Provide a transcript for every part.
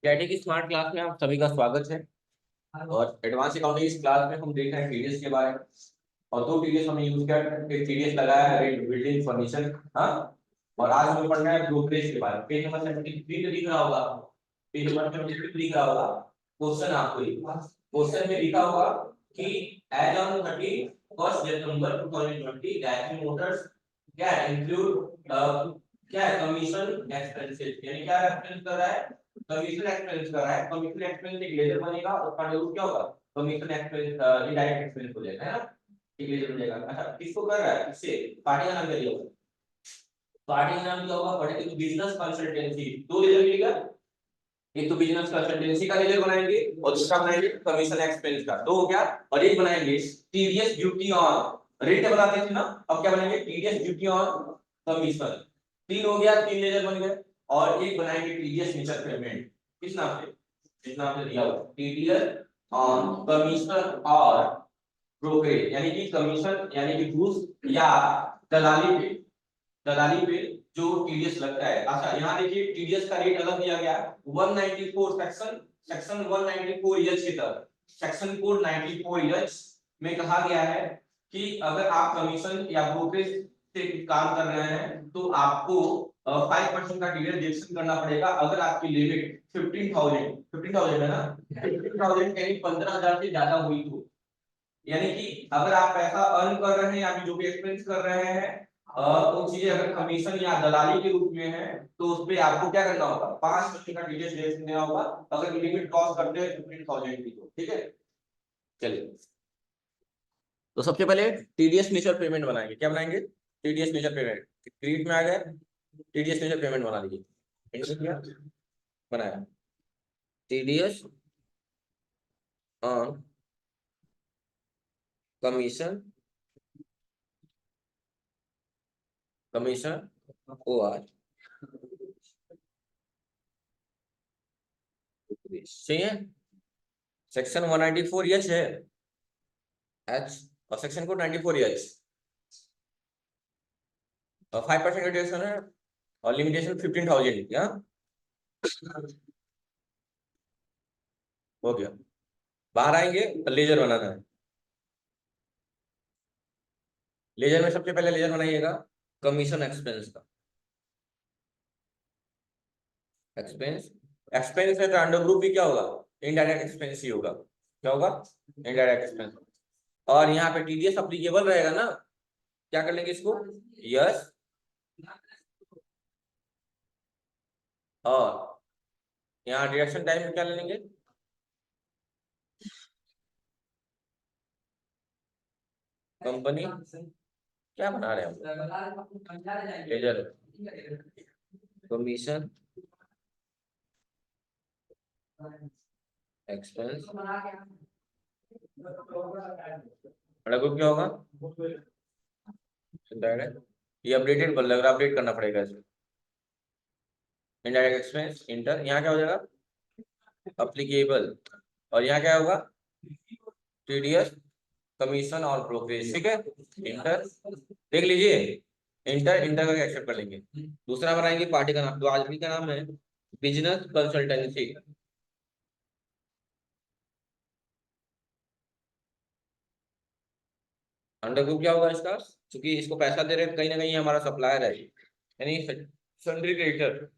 Katie की smart class में आप सभी का स्वागत है। और एडवांस अकाउंटिंग इस क्लास में हम देख रहे हैं टीडीएस के बारे में। और दो टीडीएस हमने यूज किया, एक टीडीएस लगाया है रेट बिल्डिंग फर्नीचर। हाँ, और आज हमें पढ़ना है ब्रोकरेज के बारे में। पेज नंबर 73 पे दिख रहा होगा, पेज नंबर 73 पे दिख रहा होगा। क्वेश्चन आपको क्वेश्चन में लिखा होगा कि as on 31 December 2020 direct motors क्या इंक्लूड क्या है कमीशन एक्सपेंसेस, यानी क्या एक्सपेंस कर रहा है, कमीशन एक्सपेंस कर रहा है। कमीशन एक्सपेंस एक लेजर बनेगा, उसका रूप क्या होगा, कमीशन एक्सपेंस इनडायरेक्ट एक्सपेंस हो जाएगा, है ना। एक लेजर बनेगा। अच्छा, किसको कर रहा है, किससे, पार्टी का नाम क्या दिया होगा, पार्टी का नाम क्या होगा, पढ़े तो बिजनेस कंसल्टेंसी। दो लेजर मिलेगा, एक तो बिजनेस कंसल्टेंसी का लेजर बनाएंगे और दूसरा बनाएंगे कमीशन एक्सपेंस का, दो हो गया। और एक बनाएंगे टीडीएस ड्यूटी ऑन रेट बनाते थे ना, अब क्या बनाएंगे टीडीएस ड्यूटी ऑन कमीशन। तीन हो गया, तीन लेजर बन गए। और एक बनाएंगे टीडीएस नेचर पेमेंट, किस नाम से, जिस नाम से दिया हुआ टीडीएस ऑन कमीशन और ब्रोकरेज, यानी कि कमीशन यानी कि घूस या दलाली पे, दलाली पे जो टीडीएस लगता है। अच्छा, यहाँ देखिए टीडीएस का रेट अलग दिया गया है 194 सेक्शन 194 एच के तहत। सेक्शन कोड 94 एच में कहा गया है कि अगर आप कमीशन या ब्रोकरेज से काम कर रहे हैं तो आपको 5% का टीडीएस डिडक्शन करना पड़ेगा। अगर आपकी लिमिट 15,000 है ना, 15,000 यानी 15,000 से ज्यादा हुई तो, यानी कि अगर आप पैसा अर्न कर रहे हैं या जो भी एक्सपेंस कर रहे हैं वो चीजें अगर कमीशन या दलाली के रूप में है तो उस पे आपको क्या करना होगा, 5% का टीडीएस देना होगा। अगर लिमिट क्रॉस करते हैं 15,000 की तो, ठीक है। चलिए, तो सबसे पहले टीडीएस नेचर पेमेंट बनाएंगे। क्या बनाएंगे, टीडीएस नेचर पेमेंट। क्रेडिट में आ गया, टीडीएस नेचर पेमेंट बना लीजिए। बनाया TDS on commission, commission O R सही है। सेक्शन 194 एच है, एच, और सेक्शन कोड 94 एच। और 5% रिडक्शन है और लिमिटेशन 15,000 क्या हो गया। बाहर आएंगे तो लेजर बनाना है। लेजर में सबसे पहले लेजर बनाइएगा कमीशन एक्सपेंस का। एक्सपेंस, एक्सपेंस है तो अंडर ग्रुप भी क्या होगा, इनडायरेक्ट एक्सपेंस ही होगा। क्या होगा, इनडायरेक्ट एक्सपेंस। और यहाँ पे टीडीएस अप्लीकेबल रहेगा ना, क्या कर लेंगे इसको, यस। और यहाँ डिडक्शन टाइम में क्या ले लेंगे, कंपनी क्या बना रहे हैं, लेजर कमीशन एक्सपेंस ग्रुप क्या होगा, ये अपडेटेड कर लग रहा, अपडेट करना पड़ेगा इसको। इनडायरेक्ट एक्सपेंस इंटर, यहाँ क्या हो जाएगा अप्लीकेबल, और यहाँ क्या होगा टीडीएस कमीशन और ब्रोकरेज, ठीक है। इंटर देख लीजिए, इंटर इंटर करके एक्सेप्ट कर लेंगे। दूसरा बनाएंगे पार्टी का नाम, तो आज का नाम है बिजनेस कंसल्टेंसी। अंडर ग्रुप क्या होगा इसका, क्योंकि इसको पैसा दे रहे हैं कहीं ना कहीं हमारा सप्लायर है, यानी सन्ड्री क्रेडिटर।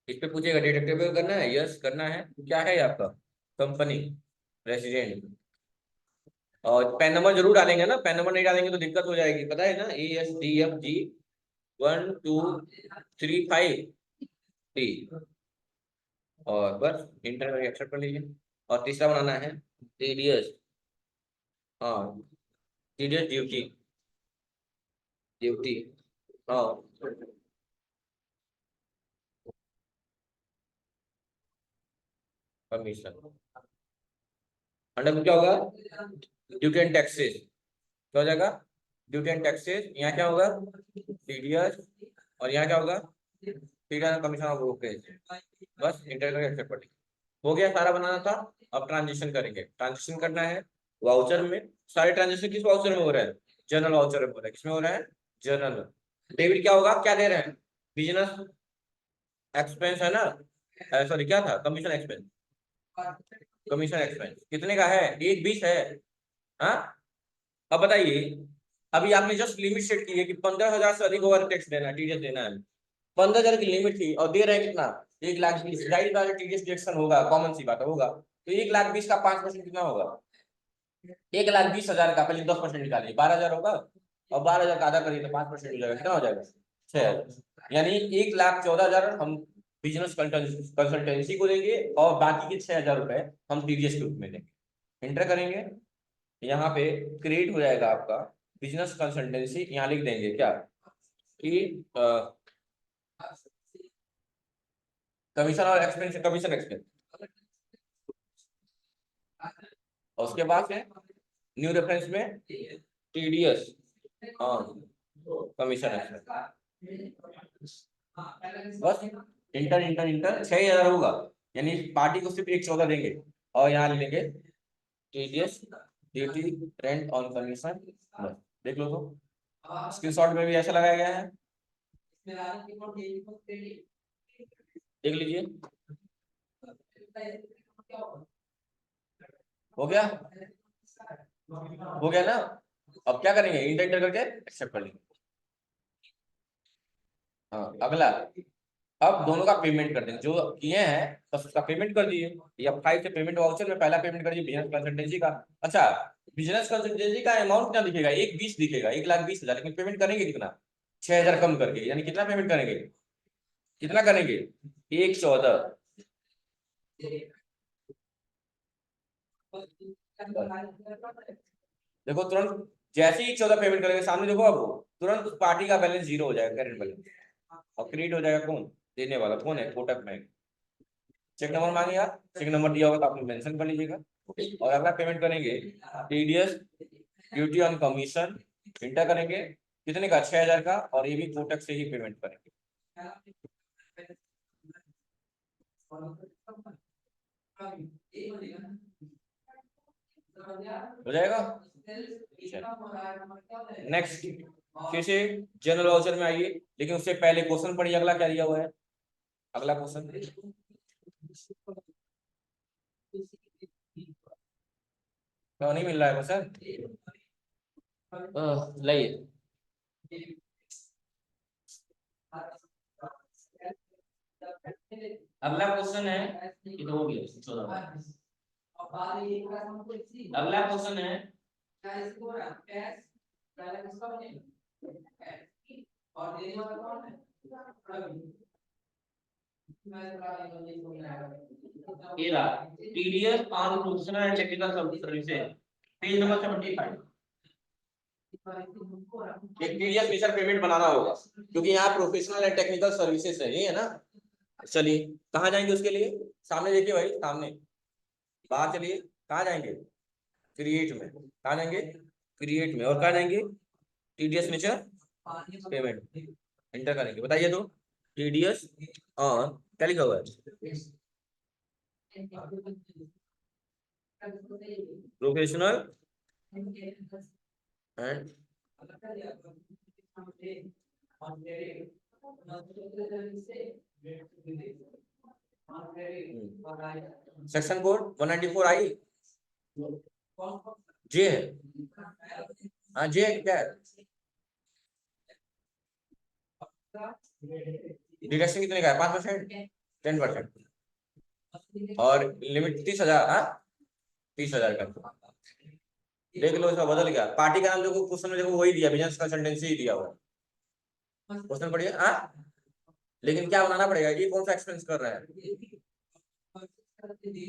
इस पे पूछेगा डिडक्टिबल करना है, यस करना है। क्या है आपका कंपनी, रेसिडेंट। और पैन नंबर जरूर डालेंगे ना, पैन नंबर नहीं डालेंगे तो दिक्कत हो जाएगी, पता है ना, ESDFG 1 2 3 5 T। और बस इंटर करके एक्सेप्ट कर लीजिए। और तीसरा बनाना है टीडीएस, हाँ टीडीएस ड्यूटी, ड्यूटी हाँ कमीशन। अंडर क्या होगा, ड्यूटी एंड टैक्सेस, क्या हो जाएगा ड्यूटी एंड टैक्सेस। यहाँ क्या होगा टीडीएस, और यहाँ क्या होगा टीडीएस कमीशन ऑफ ब्रोकरेज। बस इंटर करके एक्सेप्ट कर लीजिए। हो गया, सारा बनाना था। अब ट्रांजिशन करेंगे, ट्रांजिशन करना है वाउचर में। सारे ट्रांजिशन किस वाउचर में हो रहा है, जनरल वाउचर में हो रहा है। किसमें हो रहा है, जनरल। डेबिट क्या होगा, क्या दे रहे हैं, बिजनेस एक्सपेंस है ना, सॉरी क्या था, कमीशन एक्सपेंस। कमीशन एक्सपेंस कितने का है, 1/20 है। हाँ, अब बताइए, अभी आपने जस्ट लिमिट सेट की है कि 15,000 से अधिक ओवर टैक्स देना है, टीडीएस देना है। 15,000 की लिमिट थी और दे रहे हैं कितना, 1,20,000। जाहिर बात है टीडीएस डिडक्शन होगा, कॉमन सी बात होगा। तो 1,20,000 का 5% कितना होगा, 1,20,000 का पहले 10% निकालिए, 12,000 होगा। और 12,000 का आधा करिए तो 5% हो जाएगा, कितना हो जाएगा, 6,000। यानी 1,14,000 हम बिजनेस कंसल्टेंसी को देंगे और बाकी के 6,000 रुपए हम टीडीएस के रूप में देंगे। इंटर करेंगे, यहाँ पे क्रिएट हो जाएगा आपका बिजनेस कंसल्टेंसी। यहाँ लिख देंगे क्या कि कमीशन और एक्सपेंस, कमीशन एक्सपेंस। और उसके बाद है न्यू रेफरेंस में टीडीएस ऑन कमीशन एक्सपेंस। बस इंटर इंटर इंटर 6,000 होगा, यानी पार्टी को सिर्फ 1,14 देंगे। और यहाँ लेंगे TDS duty rent on commission. बस देख लो, तो स्क्रीनशॉट में भी ऐसा लगाया गया है, देख लीजिए। हो गया, हो गया ना। अब क्या करेंगे, इंटर इंटर करके एक्सेप्ट कर लेंगे। हाँ, अगला, अब दोनों का पेमेंट कर देंगे, जो किए हैं बस उसका पेमेंट कर दिए। या 5 से पेमेंट वाउचर में पहला पेमेंट कर दिए बिजनेस कंसल्टेंसी का। अच्छा, बिजनेस कंसल्टेंसी का अमाउंट क्या दिखेगा, 1,20,000 दिखेगा, 1,20,000। लेकिन पेमेंट करेंगे कितना, 6,000 कम करके, यानी कितना पेमेंट करेंगे, कितना करेंगे, 1,14। देखो तुरंत जैसे ही 14 पेमेंट करेंगे, सामने देखो अब तुरंत उस पार्टी का बैलेंस जीरो हो जाएगा, करेंट बैलेंस। और क्रिएट हो जाएगा कौन, देने वाला कौन है, कोटक बैंक। चेक नंबर मांगेगा, चेक नंबर दिया होगा तो आपने मेंशन कर लीजिएगा। और अगला पेमेंट करेंगे TDS duty on commission, inter करेंगे कितने का, 6,000 का। और ये भी कोटक से ही पेमेंट करेंगे। हो जाएगा। नेक्स्ट, फिर से जनरल वाउचर में आइए, लेकिन उससे पहले क्वेश्चन पढ़िए, अगला क्या दिया हुआ है। अगला क्वेश्चन क्यों नहीं मिल रहा है क्वेश्चन, लाइए। अगला क्वेश्चन है, ये तो हो गया 14। अगला क्वेश्चन है, TDS on professional and technical services, page number 75। एक टीडीएस स्पेशल पेमेंट बनाना होगा, क्योंकि यहाँ प्रोफेशनल एंड टेक्निकल सर्विसेज है, ये है ना। चलिए कहाँ जाएंगे उसके लिए, सामने देखिए भाई, सामने बाहर चलिए, कहाँ जाएंगे, क्रिएट में। कहाँ जाएंगे, क्रिएट में। और कहाँ जाएंगे, टीडीएस नेचर पेमेंट, इंटर करेंगे। बताइए तो, टीडीएस ऑन क्या लिखा हुआ है, प्रोफेशनल एंड सेक्शन कोड 194 आई जे है। हाँ जे क्या है, डिडक्शन कितने का है, 5%, 10%। और लिमिट 30,000। हाँ 30,000 का। देख लो इसका बदल गया, पार्टी का नाम देखो, क्वेश्चन में देखो वही दिया, बिजनेस कंसल्टेंसी ही दिया हुआ। क्वेश्चन पढ़िए। हाँ, लेकिन क्या बनाना पड़ेगा, ये कौन सा एक्सपेंस कर रहा है,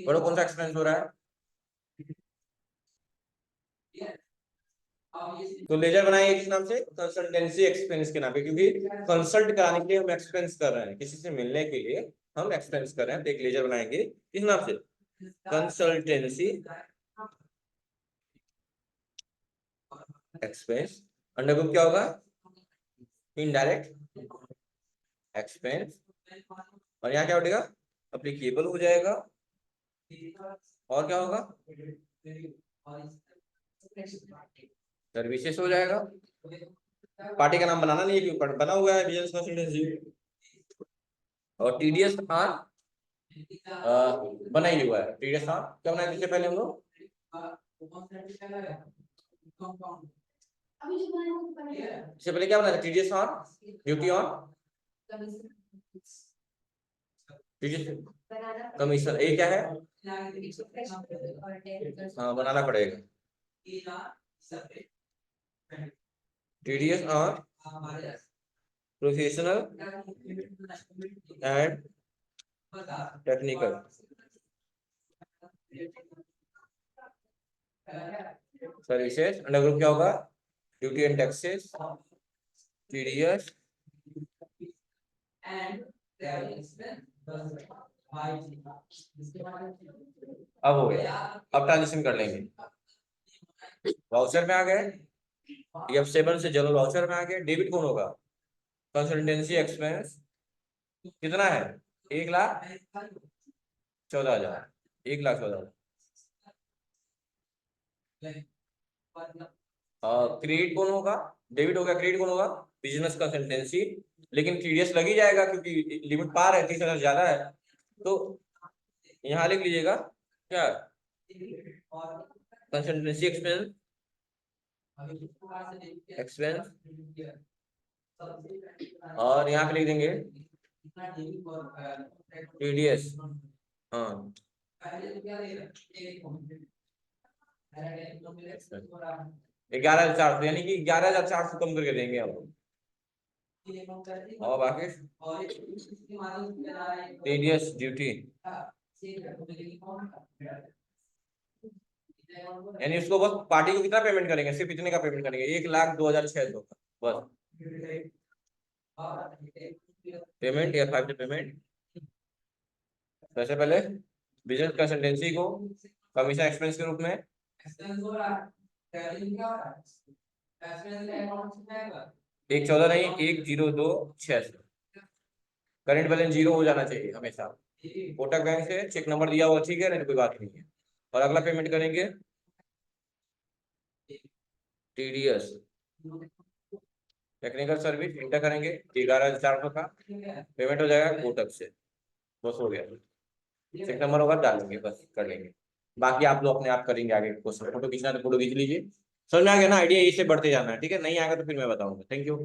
बड़ो कौन सा एक्सपेंस हो रहा है। तो लेजर बनाएंगे किस नाम से, कंसल्टेंसी एक्सपेंस के नाम पे, क्योंकि कंसल्ट कराने के लिए हम एक्सपेंस कर रहे हैं, किसी से मिलने के लिए हम एक्सपेंस कर रहे हैं। तो एक लेजर बनाएंगे किस नाम से, कंसल्टेंसी एक्सपेंस। अंडर क्या होगा, इनडायरेक्ट एक्सपेंस। और यहाँ क्या उठेगा, अप्लीकेबल हो जाएगा। और क्या होगा, सर्विसेज हो जाएगा। पार्टी का नाम बनाना नहीं है, क्योंकि बना हुआ है बिजनेस कंसल्टेंसी। और टीडीएस ऑन बनाई हुआ है टीडीएस। हाँ क्या बनाया इससे पहले हम लोग? इससे पहले क्या बनाया था? TDS on duty on TDS commission. ये क्या है? हाँ बनाना पड़ेगा। TDS on professional and technical services. Under group क्या होगा? ड्यूटी एंड टैक्सेस टीडीएस अब हो गया। अब ट्रांजिशन कर लेंगे। वाउचर में आ गए, F7 से जनरल वाउचर में आ गए। डेबिट कौन होगा? कंसल्टेंसी एक्सपेंस कितना है? 1,14,000। 1,14,000। क्रेडिट कौन होगा? डेबिट हो गया। क्रेडिट कौन होगा? Business consultancy. लेकिन टीडीएस लग ही जाएगा क्योंकि लिमिट पार है, 30,000 ज्यादा है। तो यहाँ लिख लीजिएगा क्या? कंसल्टेंसी एक्सपेंस एक्सपेंस और यहाँ पे लिख देंगे टीडीएस। हाँ 11,400 यानी कि 11,400 कम करके देंगे हम लोग। और बाकी टीडीएस ड्यूटी यानी उसको बस पार्टी को कितना पेमेंट करेंगे? सिर्फ इतने का पेमेंट करेंगे, 1,02,600 का बस पेमेंट या 5 पेमेंट। वैसे पहले बिजनेस कंसल्टेंसी को कमीशन एक्सपेंस के रूप में 1,14 नहीं 1,02,600। करंट बैलेंस 0 हो जाना चाहिए हमेशा। कोटक बैंक से चेक नंबर दिया हुआ ठीक है, नहीं तो कोई बात नहीं है। और अगला पेमेंट करेंगे टीडीएस टेक्निकल सर्विस इंटर करेंगे 11,400 का पेमेंट हो जाएगा कोटक से। बस हो गया। चेक नंबर होगा डालेंगे, बस कर लेंगे। बाकी आप लोग अपने आप करेंगे आगे क्वेश्चन। फोटो खींचना तो फोटो खींच लीजिए। समझ में आ गया ना? आइडिया इससे बढ़ते जाना है, ठीक है? नहीं आएगा तो फिर मैं बताऊंगा। Thank you.